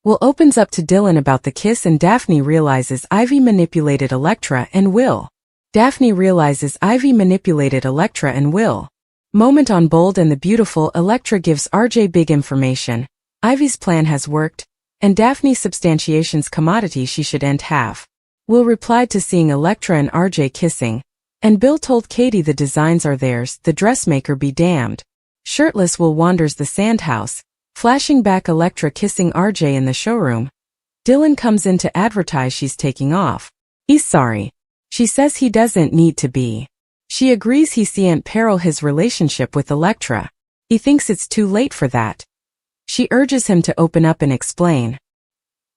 Will opens up to Dylan about the kiss and Daphne realizes Ivy manipulated Electra and Will. Daphne realizes Ivy manipulated Electra and Will. Moment on Bold and the Beautiful. Electra gives RJ big information. Ivy's plan has worked, and Daphne substantiations commodity she shouldn't have. Will replied to seeing Electra and RJ kissing, and Bill told Katie the designs are theirs, the dressmaker be damned. Shirtless Will wanders the sand house, flashing back Electra kissing RJ in the showroom. Dylan comes in to advertise she's taking off. He's sorry. She says he doesn't need to be. She agrees he can't peril his relationship with Electra. He thinks it's too late for that. She urges him to open up and explain.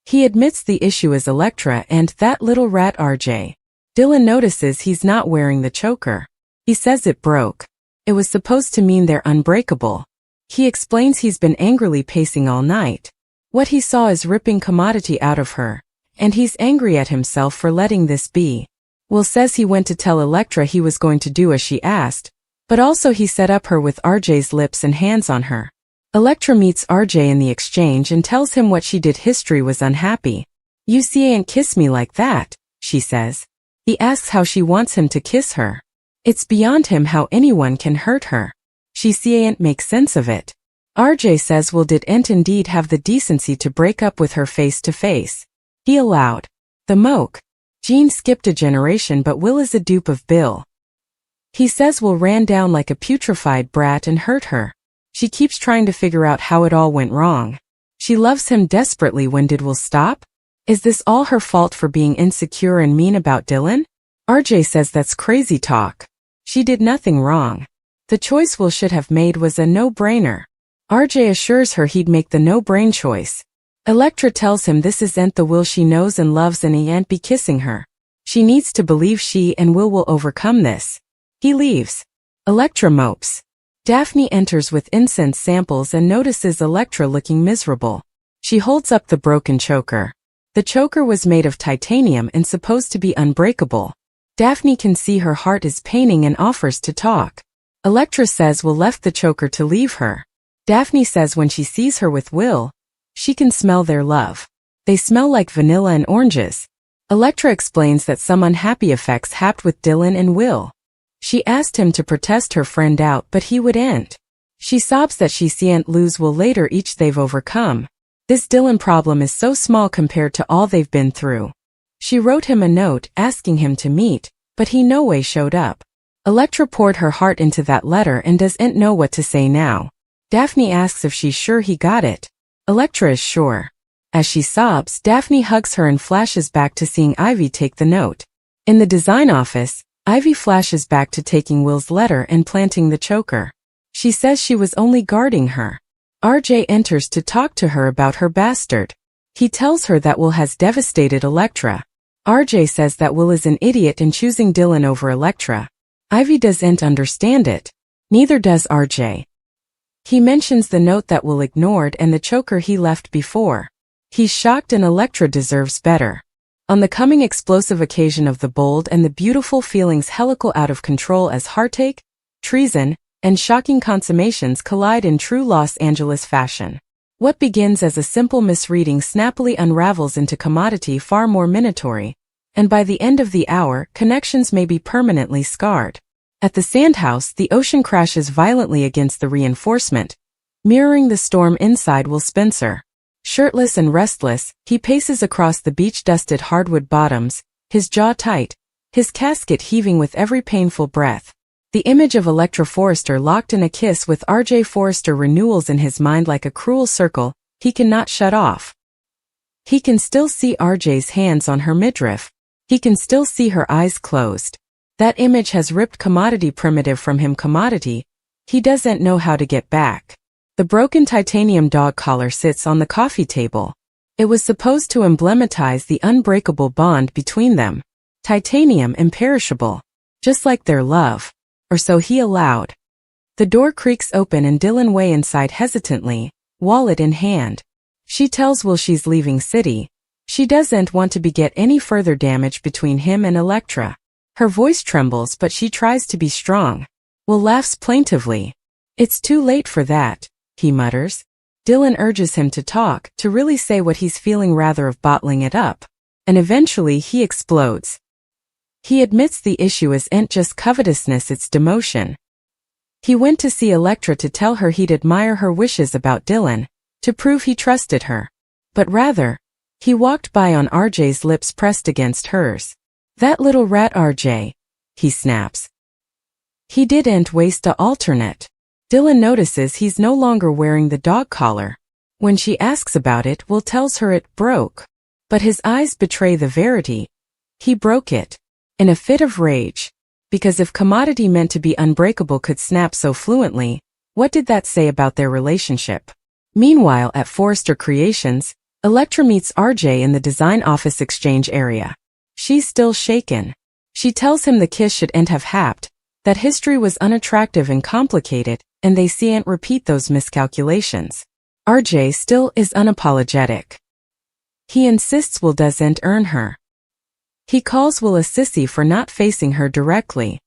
He admits the issue is Electra and that little rat RJ. Dylan notices he's not wearing the choker. He says it broke. It was supposed to mean they're unbreakable. He explains he's been angrily pacing all night. What he saw is ripping commodity out of her, and he's angry at himself for letting this be. Will says he went to tell Electra he was going to do as she asked, but also he set up her with RJ's lips and hands on her. Electra meets RJ in the exchange and tells him what she did. History was unhappy. You ain't kiss me like that, she says. He asks how she wants him to kiss her. It's beyond him how anyone can hurt her. She ain't make sense of it. RJ says Will didn't indeed have the decency to break up with her face to face. He allowed the moke. Jean skipped a generation, but Will is a dupe of Bill. He says Will ran down like a putrefied brat and hurt her. She keeps trying to figure out how it all went wrong. She loves him desperately. When did Will stop? Is this all her fault for being insecure and mean about Dylan? RJ says that's crazy talk. She did nothing wrong. The choice Will should have made was a no-brainer. RJ assures her he'd make the no-brain choice. Electra tells him this isn't the Will she knows and loves and he ain't be kissing her. She needs to believe she and Will overcome this. He leaves. Electra mopes. Daphne enters with incense samples and notices Electra looking miserable. She holds up the broken choker. The choker was made of titanium and supposed to be unbreakable. Daphne can see her heart is paining and offers to talk. Electra says Will left the choker to leave her. Daphne says when she sees her with Will, she can smell their love. They smell like vanilla and oranges. Electra explains that some unhappy effects happened with Dylan and Will. She asked him to protest her friend out, but he wouldn't. She sobs that she can't lose Will later each they've overcome. This Dylan problem is so small compared to all they've been through. She wrote him a note asking him to meet, but he no way showed up. Electra poured her heart into that letter and doesn't know what to say now. Daphne asks if she's sure he got it. Electra is sure. As she sobs, Daphne hugs her and flashes back to seeing Ivy take the note. In the design office, Ivy flashes back to taking Will's letter and planting the choker. She says she was only guarding her. RJ enters to talk to her about her bastard. He tells her that Will has devastated Electra. RJ says that Will is an idiot in choosing Dylan over Electra. Ivy doesn't understand it. Neither does RJ. He mentions the note that Will ignored and the choker he left before. He's shocked and Electra deserves better. On the coming explosive occasion of the Bold and the Beautiful, feelings helical out of control as heartache, treason, and shocking consummations collide in true Los Angeles fashion. What begins as a simple misreading snappily unravels into commodity far more minatory, and by the end of the hour, connections may be permanently scarred. At the sandhouse, the ocean crashes violently against the reinforcement, mirroring the storm inside Will Spencer. Shirtless and restless, he paces across the beach-dusted hardwood bottoms, his jaw tight, his casket heaving with every painful breath. The image of Electra Forrester locked in a kiss with RJ Forrester renewals in his mind like a cruel circle he cannot shut off. He can still see RJ's hands on her midriff. He can still see her eyes closed. That image has ripped commodity primitive from him. Commodity, he doesn't know how to get back. The broken titanium dog collar sits on the coffee table. It was supposed to emblematize the unbreakable bond between them. Titanium imperishable. Just like their love. Or so he allowed. The door creaks open and Dylan way inside hesitantly, wallet in hand. She tells Will she's leaving city. She doesn't want to beget any further damage between him and Electra. Her voice trembles but she tries to be strong. Will laughs plaintively. It's too late for that, he mutters. Dylan urges him to talk, to really say what he's feeling rather of bottling it up. And eventually he explodes. He admits the issue isn't just covetousness, it's demotion. He went to see Electra to tell her he'd admire her wishes about Dylan, to prove he trusted her. But rather, he walked by on RJ's lips pressed against hers. That little rat RJ, he snaps. He didn't waste a alternate. Dylan notices he's no longer wearing the dog collar. When she asks about it, Will tells her it broke. But his eyes betray the verity. He broke it. In a fit of rage. Because if commodity meant to be unbreakable could snap so fluently, what did that say about their relationship? Meanwhile, at Forrester Creations, Electra meets RJ in the design office exchange area. She's still shaken. She tells him the kiss shouldn't have happened, that history was unattractive and complicated, and they can't repeat those miscalculations. RJ still is unapologetic. He insists Will doesn't earn her. He calls Will a sissy for not facing her directly.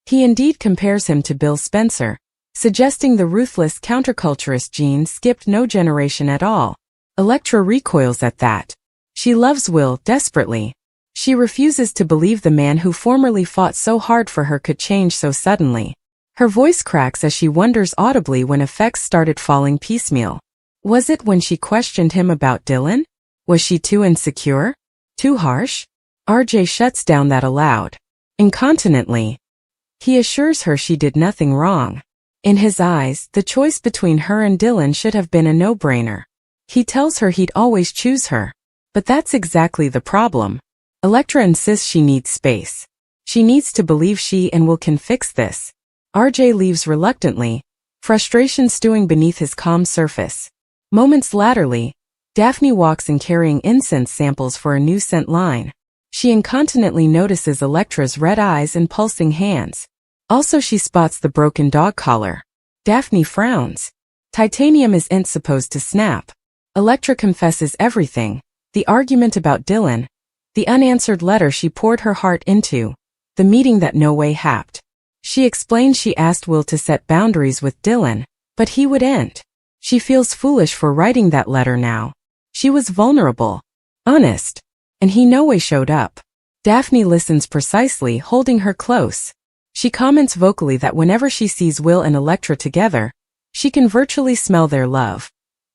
He indeed compares him to Bill Spencer, suggesting the ruthless counterculturist gene skipped no generation at all. Electra recoils at that. She loves Will desperately. She refuses to believe the man who formerly fought so hard for her could change so suddenly. Her voice cracks as she wonders audibly when effects started falling piecemeal. Was it when she questioned him about Dylan? Was she too insecure? Too harsh? RJ shuts down that aloud. Incontinently. He assures her she did nothing wrong. In his eyes, the choice between her and Dylan should have been a no-brainer. He tells her he'd always choose her. But that's exactly the problem. Electra insists she needs space. She needs to believe she and Will can fix this. RJ leaves reluctantly, frustration stewing beneath his calm surface. Moments laterly, Daphne walks in carrying incense samples for a new scent line. She incontinently notices Electra's red eyes and pulsing hands. Also she spots the broken dog collar. Daphne frowns. Titanium isn't supposed to snap. Electra confesses everything. The argument about Dylan. The unanswered letter she poured her heart into. The meeting that no way happened. She explains she asked Will to set boundaries with Dylan, but he wouldn't. She feels foolish for writing that letter now. She was vulnerable. Honest. And he no way showed up. Daphne listens precisely, holding her close. She comments vocally that whenever she sees Will and Electra together, she can virtually smell their love.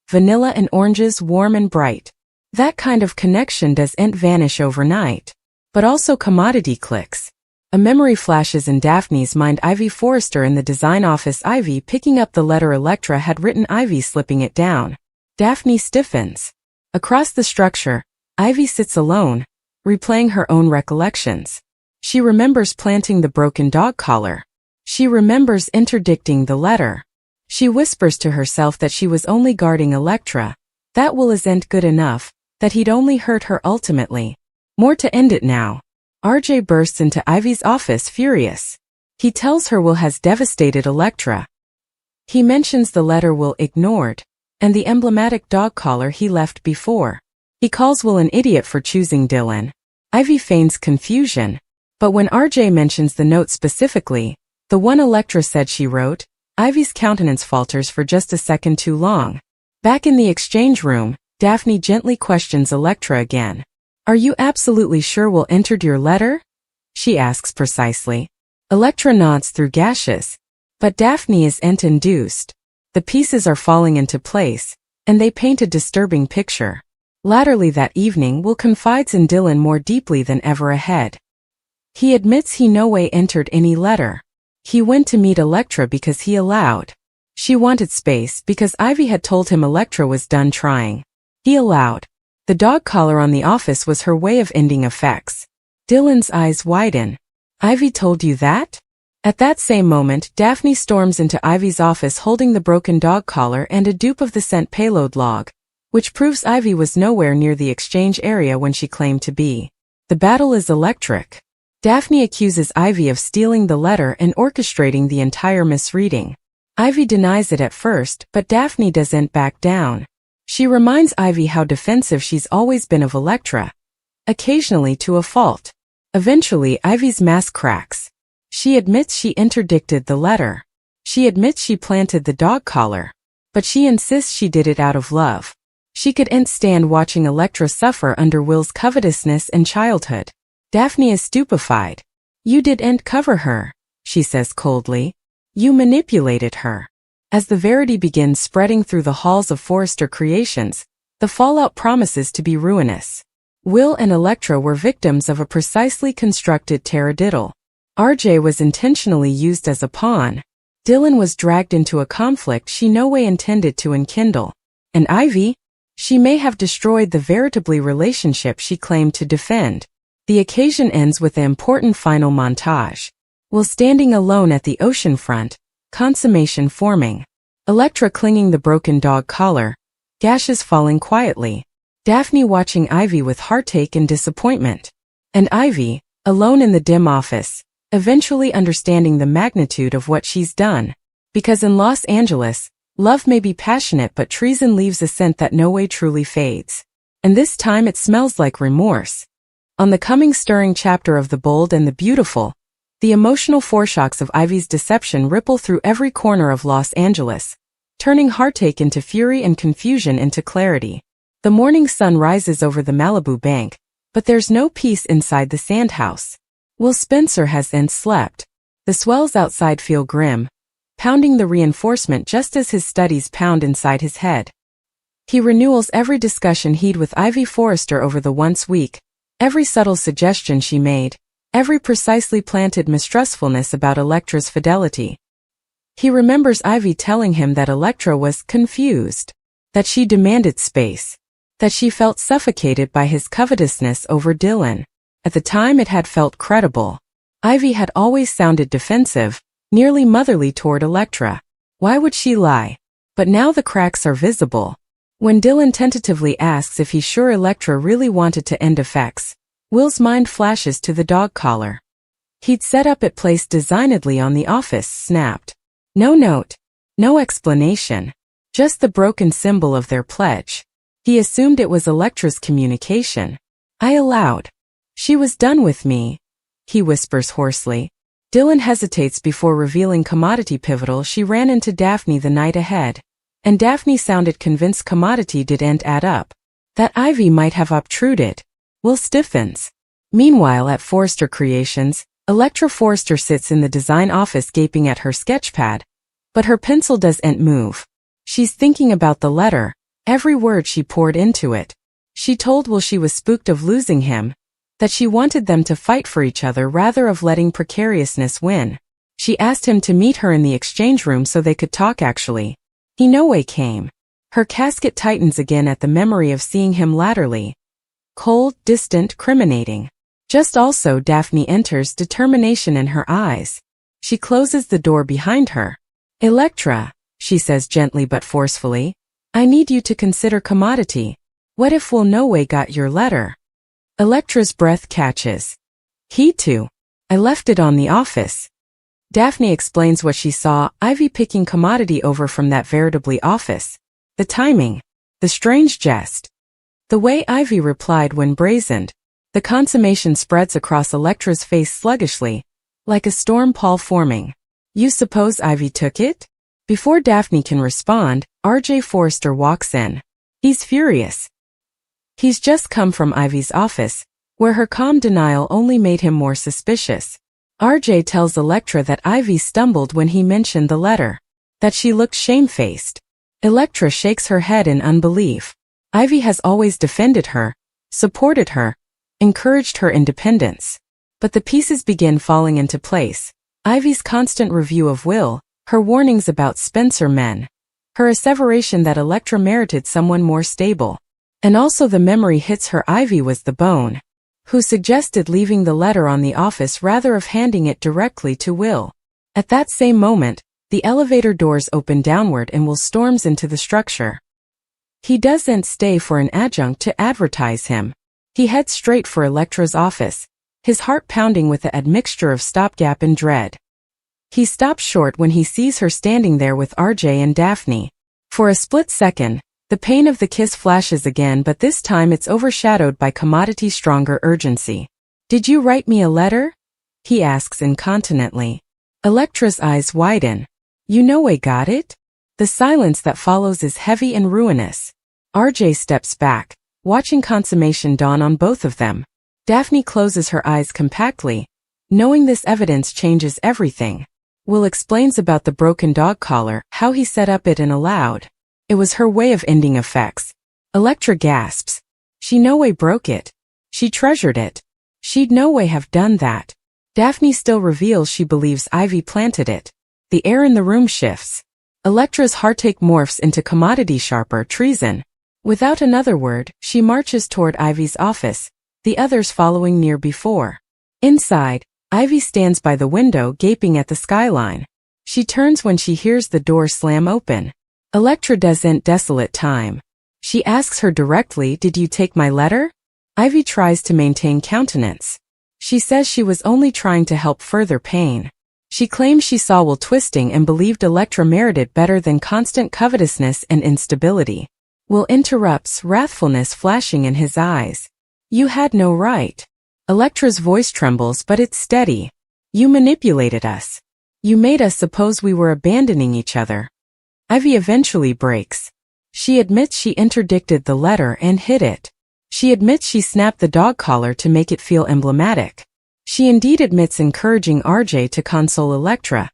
Vanilla and oranges, warm and bright. That kind of connection doesn't vanish overnight. But also commodity clicks. A memory flashes in Daphne's mind, Ivy Forrester in the design office, Ivy picking up the letter Electra had written, Ivy slipping it down. Daphne stiffens. Across the structure, Ivy sits alone, replaying her own recollections. She remembers planting the broken dog collar. She remembers interdicting the letter. She whispers to herself that she was only guarding Electra, that Will isn't good enough, that he'd only hurt her ultimately. More to end it now. RJ bursts into Ivy's office furious. He tells her Will has devastated Electra. He mentions the letter Will ignored, and the emblematic dog collar he left before. He calls Will an idiot for choosing Dylan. Ivy feigns confusion. But when RJ mentions the note specifically, the one Electra said she wrote, Ivy's countenance falters for just a second too long. Back in the exchange room, Daphne gently questions Electra again. Are you absolutely sure Will entered your letter? She asks precisely. Electra nods through gashes. But Daphne isn't induced. The pieces are falling into place, and they paint a disturbing picture. Latterly that evening, Will confides in Dylan more deeply than ever ahead. He admits he no way entered any letter. He went to meet Electra because he allowed. She wanted space because Ivy had told him Electra was done trying. He allowed. The dog collar on the office was her way of ending effects. Dylan's eyes widen. Ivy told you that? At that same moment, Daphne storms into Ivy's office holding the broken dog collar and a dupe of the sent payload log, which proves Ivy was nowhere near the exchange area when she claimed to be. The battle is electric. Daphne accuses Ivy of stealing the letter and orchestrating the entire misreading. Ivy denies it at first, but Daphne doesn't back down. She reminds Ivy how defensive she's always been of Electra. Occasionally to a fault. Eventually, Ivy's mask cracks. She admits she interdicted the letter. She admits she planted the dog collar. but she insists she did it out of love. She couldn't stand watching Electra suffer under Will's covetousness and childhood. Daphne is stupefied. You didn't cover her, she says coldly. You manipulated her. As the verity begins spreading through the halls of Forrester Creations, the fallout promises to be ruinous. Will and Electra were victims of a precisely constructed taradiddle. RJ was intentionally used as a pawn. Dylan was dragged into a conflict she no way intended to enkindle. And Ivy? She may have destroyed the veritably relationship she claimed to defend. The occasion ends with the important final montage. Will standing alone at the ocean front, consummation forming. Electra clinging the broken dog collar, gashes falling quietly. Daphne watching Ivy with heartache and disappointment. And Ivy, alone in the dim office, eventually understanding the magnitude of what she's done. Because in Los Angeles, love may be passionate but treason leaves a scent that no way truly fades. And this time it smells like remorse. On the coming stirring chapter of The Bold and the Beautiful, the emotional foreshocks of Ivy's deception ripple through every corner of Los Angeles, turning heartache into fury and confusion into clarity. The morning sun rises over the Malibu bank, but there's no peace inside the sandhouse. Will Spencer hasn't slept. The swells outside feel grim, pounding the reinforcement just as his studies pound inside his head. He renewals every discussion he'd with Ivy Forrester over the once week, every subtle suggestion she made, every precisely planted mistrustfulness about Electra's fidelity. He remembers Ivy telling him that Electra was confused, that she demanded space, that she felt suffocated by his covetousness over Dylan. At the time it had felt credible. Ivy had always sounded defensive, nearly motherly toward Electra. Why would she lie? But now the cracks are visible. When Dylan tentatively asks if he's sure Electra really wanted to end effects, Will's mind flashes to the dog collar. He'd set up it placed designedly on the office snapped. No note, no explanation, just the broken symbol of their pledge. He assumed it was Electra's communication. I allowed. She was done with me, he whispers hoarsely. Dylan hesitates before revealing commodity pivotal she ran into Daphne the night ahead. And Daphne sounded convinced commodity didn't add up. That Ivy might have obtruded. Will stiffens. Meanwhile at Forrester Creations, Electra Forrester sits in the design office gaping at her sketchpad. But her pencil doesn't move. She's thinking about the letter, every word she poured into it. She told Will she was spooked of losing him, that she wanted them to fight for each other rather of letting precariousness win. She asked him to meet her in the exchange room so they could talk actually. He no way came. Her casket tightens again at the memory of seeing him latterly. Cold, distant, criminating. Just also Daphne enters, determination in her eyes. She closes the door behind her. Electra, she says gently but forcefully, I need you to consider commodity. What if Will no way got your letter? Electra's breath catches. He too. I left it on the office. Daphne explains what she saw, Ivy picking commodity over from that veritably office. The timing. The strange jest. The way Ivy replied when brazened. The consummation spreads across Electra's face sluggishly, like a storm pall forming. You suppose Ivy took it? Before Daphne can respond, RJ Forrester walks in. He's furious. He's just come from Ivy's office, where her calm denial only made him more suspicious. RJ tells Electra that Ivy stumbled when he mentioned the letter, that she looked shamefaced. Electra shakes her head in unbelief. Ivy has always defended her, supported her, encouraged her independence. But the pieces begin falling into place. Ivy's constant review of Will, her warnings about Spencer men, her asseveration that Electra merited someone more stable. And also the memory hits her Ivy was the bone, who suggested leaving the letter on the office rather of handing it directly to Will. At that same moment, the elevator doors open downward and Will storms into the structure. He doesn't stay for an adjunct to advertise him. He heads straight for Electra's office, his heart pounding with an admixture of stopgap and dread. He stops short when he sees her standing there with RJ and Daphne. For a split second, the pain of the kiss flashes again, but this time it's overshadowed by commodity's stronger urgency. Did you write me a letter? He asks incontinently. Electra's eyes widen. You know I got it? The silence that follows is heavy and ruinous. RJ steps back, watching consummation dawn on both of them. Daphne closes her eyes compactly, knowing this evidence changes everything. Will explains about the broken dog collar, how he set up it and allowed. It was her way of ending effects. Electra gasps. She no way broke it. She treasured it. She'd no way have done that. Daphne still reveals she believes Ivy planted it. The air in the room shifts. Electra's heartache morphs into commodity sharper treason. Without another word, she marches toward Ivy's office, the others following near before. Inside, Ivy stands by the window gaping at the skyline. She turns when she hears the door slam open. Electra doesn't desolate time. She asks her directly, "Did you take my letter?" Ivy tries to maintain countenance. She says she was only trying to help further pain. She claims she saw Will twisting and believed Electra merited better than constant covetousness and instability. Will interrupts, wrathfulness flashing in his eyes. "You had no right." Electra's voice trembles, but it's steady. "You manipulated us. You made us suppose we were abandoning each other." Ivy eventually breaks. She admits she interdicted the letter and hid it. She admits she snapped the dog collar to make it feel emblematic. She indeed admits encouraging RJ to console Electra,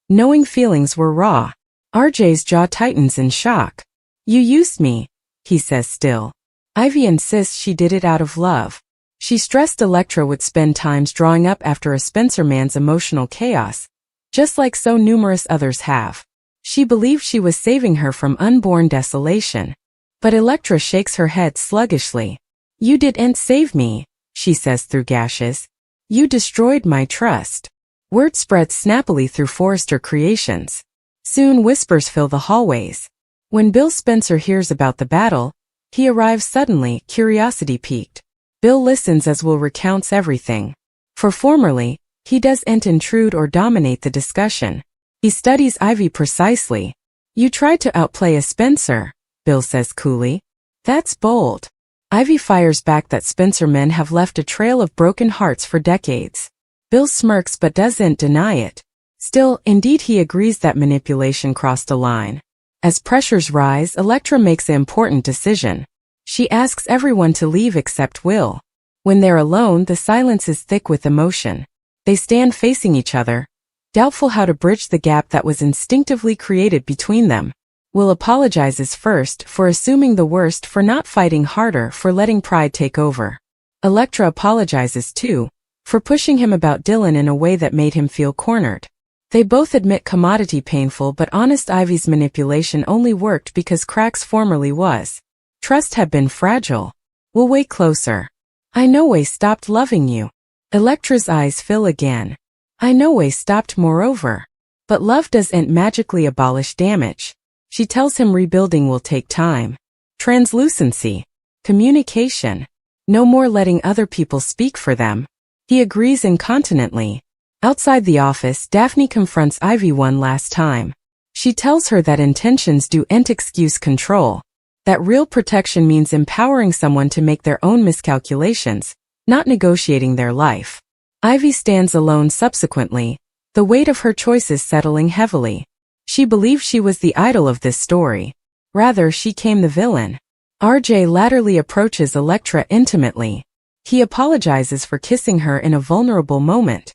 knowing feelings were raw. RJ's jaw tightens in shock. "You used me," he says still. Ivy insists she did it out of love. She stressed Electra would spend times drawing up after a Spencer man's emotional chaos, just like so numerous others have. She believed she was saving her from unborn desolation. But Electra shakes her head sluggishly. "You didn't save me," she says through gashes. "You destroyed my trust." Word spreads snappily through Forrester Creations. Soon whispers fill the hallways. When Bill Spencer hears about the battle, he arrives suddenly, curiosity piqued. Bill listens as Will recounts everything. For formerly, he doesn't intrude or dominate the discussion. He studies Ivy precisely. "You tried to outplay a Spencer," Bill says coolly. "That's bold." Ivy fires back that Spencer men have left a trail of broken hearts for decades. Bill smirks but doesn't deny it. Still, indeed he agrees that manipulation crossed a line. As pressures rise, Electra makes an important decision. She asks everyone to leave except Will. When they're alone, the silence is thick with emotion. They stand facing each other, doubtful how to bridge the gap that was instinctively created between them. Will apologizes first for assuming the worst, for not fighting harder, for letting pride take over. Electra apologizes too, for pushing him about Dylan in a way that made him feel cornered. They both admit commodity painful but honest. Ivy's manipulation only worked because cracks formerly was. Trust had been fragile. "We'll wait closer." "I no way stopped loving you." Electra's eyes fill again. "I no way stopped moreover." But love doesn't magically abolish damage. She tells him rebuilding will take time. Translucency. Communication. No more letting other people speak for them. He agrees incontinently. Outside the office, Daphne confronts Ivy one last time. She tells her that intentions don't excuse control. That real protection means empowering someone to make their own miscalculations, not negotiating their life. Ivy stands alone subsequently, the weight of her choices settling heavily. She believed she was the idol of this story. Rather, she came the villain. RJ latterly approaches Electra intimately. He apologizes for kissing her in a vulnerable moment.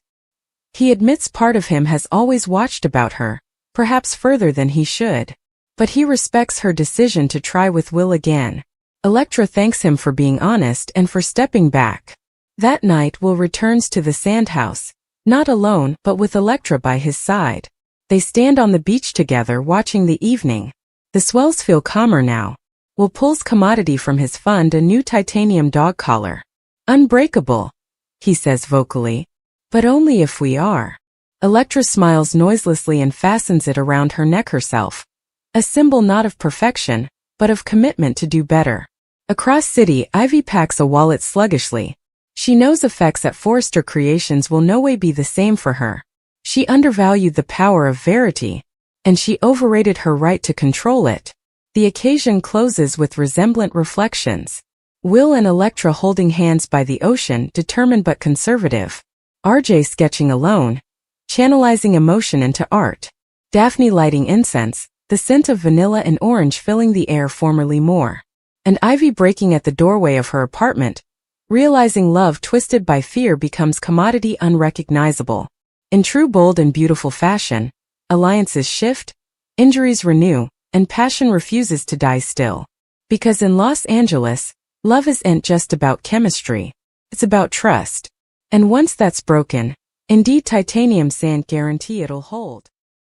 He admits part of him has always watched about her, perhaps further than he should. But he respects her decision to try with Will again. Electra thanks him for being honest and for stepping back. That night, Will returns to the sandhouse, not alone, but with Electra by his side. They stand on the beach together watching the evening. The swells feel calmer now. Will pulls commodity from his fund, a new titanium dog collar. "Unbreakable," he says vocally. "But only if we are." Electra smiles noiselessly and fastens it around her neck herself. A symbol not of perfection, but of commitment to do better. Across city, Ivy packs a wallet sluggishly. She knows effects at Forrester Creations will no way be the same for her. She undervalued the power of verity, and she overrated her right to control it. The occasion closes with resemblant reflections. Will and Electra holding hands by the ocean, determined but conservative. RJ sketching alone, channelizing emotion into art. Daphne lighting incense, the scent of vanilla and orange filling the air formerly more. And Ivy breaking at the doorway of her apartment, realizing love twisted by fear becomes commodity unrecognizable. In true bold and beautiful fashion, alliances shift, injuries renew, and passion refuses to die still. Because in Los Angeles, love isn't just about chemistry, it's about trust. And once that's broken, indeed titanium sand guarantee it'll hold.